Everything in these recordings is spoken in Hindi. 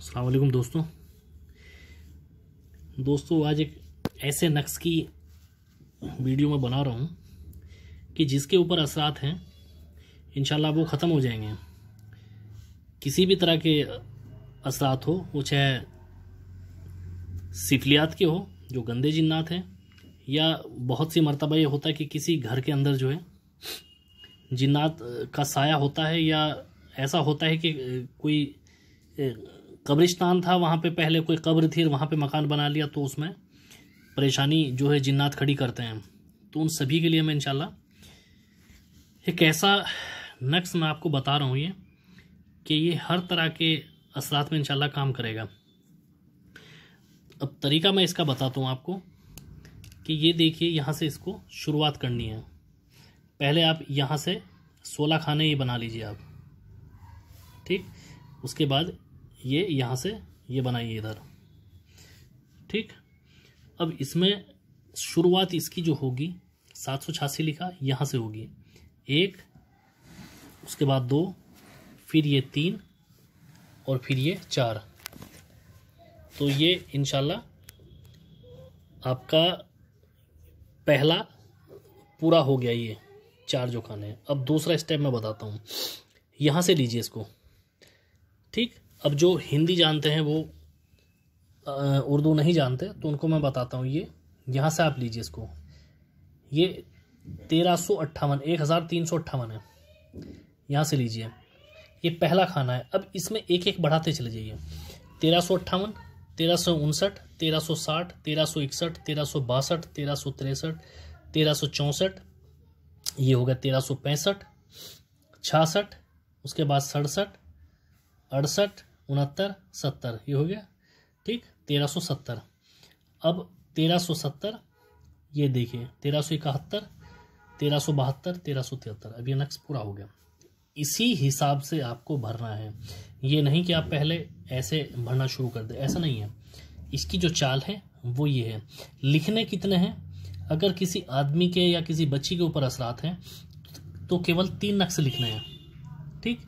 अस्सलाम वालेकुम दोस्तों आज एक ऐसे नक्श की वीडियो में बना रहा हूँ कि जिसके ऊपर असरात हैं इंशाल्लाह वो ख़त्म हो जाएंगे। किसी भी तरह के असरात हो, वो चाहे सिफलियात के हो जो गंदे जिन्नात हैं, या बहुत सी मर्तबा ये होता है कि किसी घर के अंदर जो है जिन्नात का साया होता है, या ऐसा होता है कि कोई कब्रिस्तान था, वहाँ पे पहले कोई कब्र थी, वहाँ पे मकान बना लिया, तो उसमें परेशानी जो है जिन्नात खड़ी करते हैं। तो उन सभी के लिए मैं इंशाल्लाह एक ऐसा नक्श मैं आपको बता रहा हूँ ये कि ये हर तरह के असरात में इंशाल्लाह काम करेगा। अब तरीका मैं इसका बताता हूँ आपको कि ये देखिए, यहाँ से इसको शुरुआत करनी है। पहले आप यहाँ से 16 खाने ये बना लीजिए आप, ठीक। उसके बाद ये यहाँ से ये बनाइए इधर, ठीक। अब इसमें शुरुआत इसकी जो होगी 786 लिखा, यहाँ से होगी 1, उसके बाद 2, फिर ये 3 और फिर ये 4। तो ये इंशाल्लाह आपका पहला पूरा हो गया, ये 4 जो खाने हैं। अब दूसरा स्टेप मैं बताता हूँ। यहाँ से लीजिए इसको, ठीक। अब जो हिंदी जानते हैं वो उर्दू नहीं जानते, तो उनको मैं बताता हूँ। ये यहाँ से आप लीजिए इसको, ये 1358 1358 है। यहाँ से लीजिए, ये पहला खाना है। अब इसमें एक एक बढ़ाते चले जाइए। 1358, 1359, 1360, 1361, 1362, 1363, 1364, ये हो गया 1365, 66, उसके बाद 67, 68, 69, 70, ये हो गया, ठीक। 1370। अब 1370 ये देखिए, 1371, 1372, 1373। अब ये नक्श पूरा हो गया। इसी हिसाब से आपको भरना है। ये नहीं कि आप पहले ऐसे भरना शुरू कर दे, ऐसा नहीं है। इसकी जो चाल है वो ये है। लिखने कितने हैं? अगर किसी आदमी के या किसी बच्ची के ऊपर असरात हैं तो केवल 3 नक्श लिखने हैं, ठीक।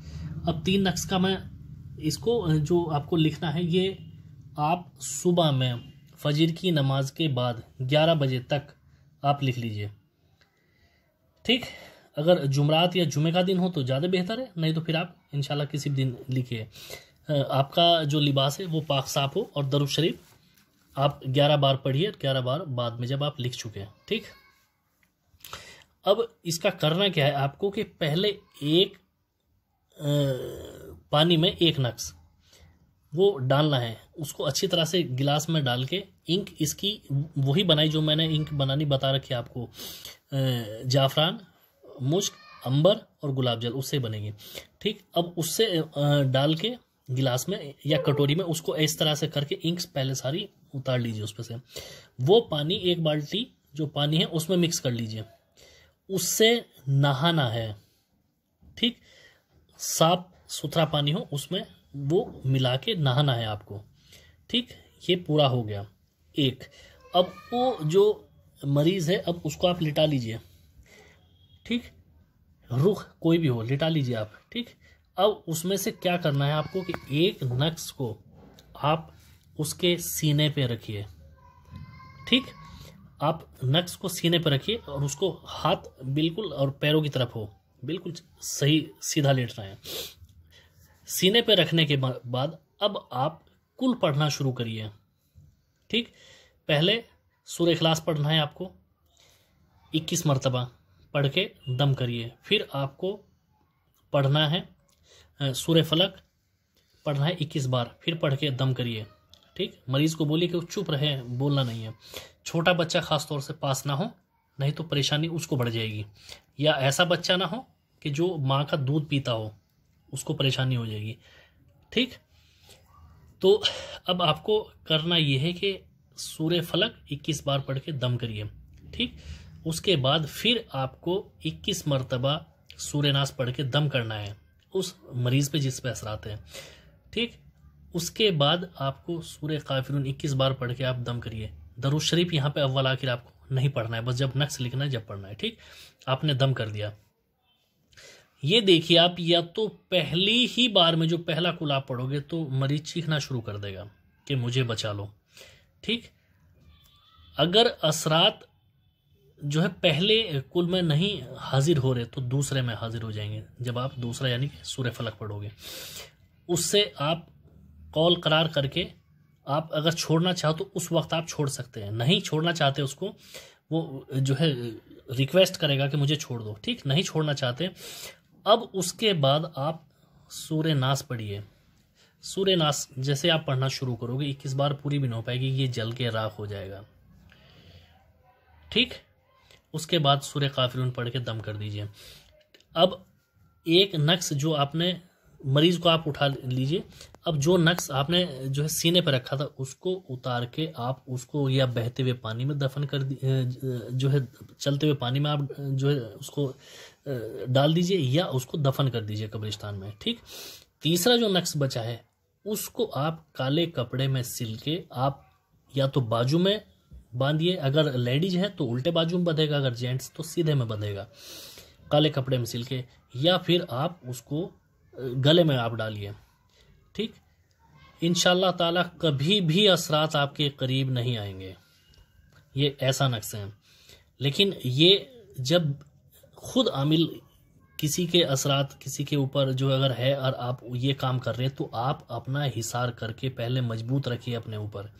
अब 3 नक्श का मैं इसको जो आपको लिखना है, ये आप सुबह में फजर की नमाज के बाद 11 बजे तक आप लिख लीजिए, ठीक। अगर जुमरात या जुमे का दिन हो तो ज़्यादा बेहतर है, नहीं तो फिर आप इंशाल्लाह किसी भी दिन लिखिए। आपका जो लिबास है वो पाक साफ हो, और दरूद शरीफ आप 11 बार पढ़िए, 11 बार बाद में जब आप लिख चुके हैं, ठीक। अब इसका करना क्या है आपको कि पहले एक पानी में 1 नक्श वो डालना है। उसको अच्छी तरह से गिलास में डाल के इंक इसकी वही बनाई जो मैंने इंक बनानी बता रखी है आपको, जाफरान, मुश्क, अंबर और गुलाब जल, उससे बनेगी, ठीक। अब उससे डाल के गिलास में या कटोरी में उसको इस तरह से करके इंक्स पहले सारी उतार लीजिए उस पर से। वो पानी 1 बाल्टी जो पानी है उसमें मिक्स कर लीजिए। उससे नहाना है, ठीक। साफ सुथरा पानी हो उसमें वो मिला के नहाना है आपको, ठीक। ये पूरा हो गया 1। अब वो जो मरीज है, अब उसको आप लिटा लीजिए, ठीक। रुख कोई भी हो लिटा लीजिए आप, ठीक। अब उसमें से क्या करना है आपको कि 1 नक्श को आप उसके सीने पे रखिए, ठीक। आप नक्श को सीने पे रखिए और उसको हाथ बिल्कुल और पैरों की तरफ हो, बिल्कुल सही सीधा लेटना है। सीने पे रखने के बाद अब आप कुल पढ़ना शुरू करिए, ठीक। पहले सूरह इखलास पढ़ना है आपको 21 मरतबा, पढ़ के दम करिए। फिर आपको पढ़ना है सूरह फलक, पढ़ना है 21 बार, फिर पढ़ के दम करिए, ठीक। मरीज को बोलिए कि वो चुप रहे, बोलना नहीं है। छोटा बच्चा खास तौर से पास ना हो, नहीं तो परेशानी उसको बढ़ जाएगी। या ऐसा बच्चा ना हो कि जो माँ का दूध पीता हो, उसको परेशानी हो जाएगी, ठीक। तो अब आपको करना यह है कि सूरह फलक 21 बार पढ़ के दम करिए, ठीक। उसके बाद फिर आपको 21 मरतबा सूरह नास पढ़ के दम करना है उस मरीज पे जिस पे असरात हैं, ठीक। उसके बाद आपको सूरह काफिरून 21 बार पढ़ के आप दम करिए। दरूद शरीफ यहाँ पे अव्वल आखिर आपको नहीं पढ़ना है, बस जब नक्श लिखना है जब पढ़ना है, ठीक। आपने दम कर दिया। ये देखिए आप, या तो पहली ही बार में जो पहला कुल आप पढ़ोगे तो मरीज चीखना शुरू कर देगा कि मुझे बचा लो। ठीक, अगर असरात जो है पहले कुल में नहीं हाजिर हो रहे तो दूसरे में हाजिर हो जाएंगे जब आप दूसरा यानी कि सूरह फलक पढ़ोगे। उससे आप कौल करार करके आप अगर छोड़ना चाहो तो उस वक्त आप छोड़ सकते हैं, नहीं छोड़ना चाहते उसको वो जो है रिक्वेस्ट करेगा कि मुझे छोड़ दो। ठीक, नहीं छोड़ना चाहते, अब उसके बाद आप सूरह नास पढ़िए। सूरह नास जैसे आप पढ़ना शुरू करोगे 21 बार पूरी भी नहीं हो पाएगी, ये जल के राख हो जाएगा। ठीक, उसके बाद सूरह काफिरून पढ़ के दम कर दीजिए। अब एक नक्श जो आपने मरीज को आप उठा लीजिए, अब जो नक्श आपने जो है सीने पर रखा था उसको उतार के आप उसको या बहते हुए पानी में दफन कर जो है चलते हुए पानी में आप जो है उसको डाल दीजिए या उसको दफन कर दीजिए कब्रिस्तान में। ठीक, तीसरा जो नक्श बचा है उसको आप काले कपड़े में सिल के आप या तो बाजू में बांधिए, अगर लेडीज है तो उल्टे बाजू में बंधेगा, अगर जेंट्स तो सीधे में बंधेगा काले कपड़े में सिल के, या फिर आप उसको गले में आप डालिए। ठीक, इंशाल्लाह ताला कभी भी असरात आपके करीब नहीं आएंगे, ये ऐसा नक्श है। लेकिन ये जब खुद आमिल किसी के असरात किसी के ऊपर जो अगर है और आप ये काम कर रहे हैं तो आप अपना हिसार करके पहले मजबूत रखिए अपने ऊपर,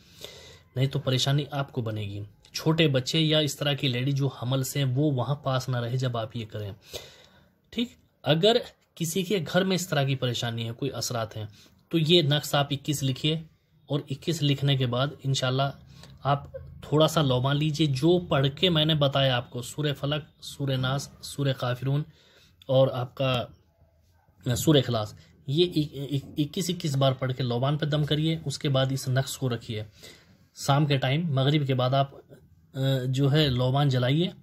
नहीं तो परेशानी आपको बनेगी। छोटे बच्चे या इस तरह की लेडी जो हमल से हैं वो वहाँ पास ना रहे जब आप ये करें। ठीक, अगर किसी के घर में इस तरह की परेशानी है, कोई असरात हैं, तो ये नक्श आप 21 लिखिए और 21 लिखने के बाद इंशाल्लाह आप थोड़ा सा लौबान लीजिए, जो पढ़ के मैंने बताया आपको, सूरह फलक, सूरह नास, सूरह काफिरून और आपका सूरह इखलास, ये 21 बार पढ़ के लौबान पे दम करिए। उसके बाद इस नक्श को रखिए, शाम के टाइम मगरिब के बाद आप जो है लौबान जलाइए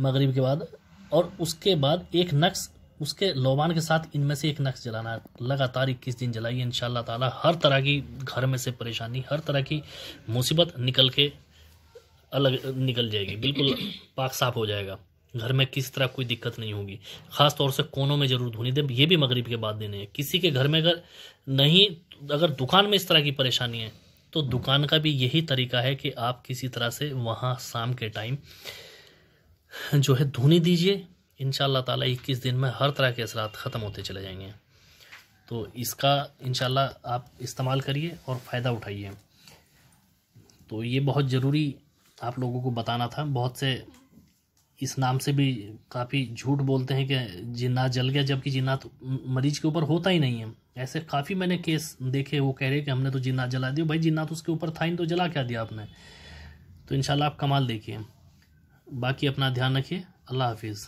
मगरिब के बाद, और उसके बाद एक नक्श उसके लौबान के साथ इनमें से एक नक्श जलाना है। लगातार 21 दिन जलाइए, इंशाल्लाह ताला हर तरह की घर में से परेशानी, हर तरह की मुसीबत निकल के अलग निकल जाएगी, बिल्कुल पाक साफ हो जाएगा, घर में किसी तरह कोई दिक्कत नहीं होगी। ख़ास तौर से कोनों में जरूर धोनी दे, ये भी मगरिब के बाद देने हैं। किसी के घर में अगर नहीं, अगर दुकान में इस तरह की परेशानी है तो दुकान का भी यही तरीका है कि आप किसी तरह से वहाँ शाम के टाइम जो है धुनी दीजिए, इंशाल्लाह ताला 21 दिन में हर तरह के असरात ख़त्म होते चले जाएंगे। तो इसका इंशाल्लाह आप इस्तेमाल करिए और फ़ायदा उठाइए। तो ये बहुत ज़रूरी आप लोगों को बताना था। बहुत से इस नाम से भी काफ़ी झूठ बोलते हैं कि जिन्नात जल गया, जबकि जिन्नात मरीज के ऊपर होता ही नहीं है। ऐसे काफ़ी मैंने केस देखे, वो कह रहे कि हमने तो जिन्नात जला दिया। भाई जिन्नात उसके ऊपर था ही तो जला क्या दिया आपने। तो इंशाल्लाह आप कमाल देखिए। बाकी अपना ध्यान रखिए। अल्लाह हाफिज़।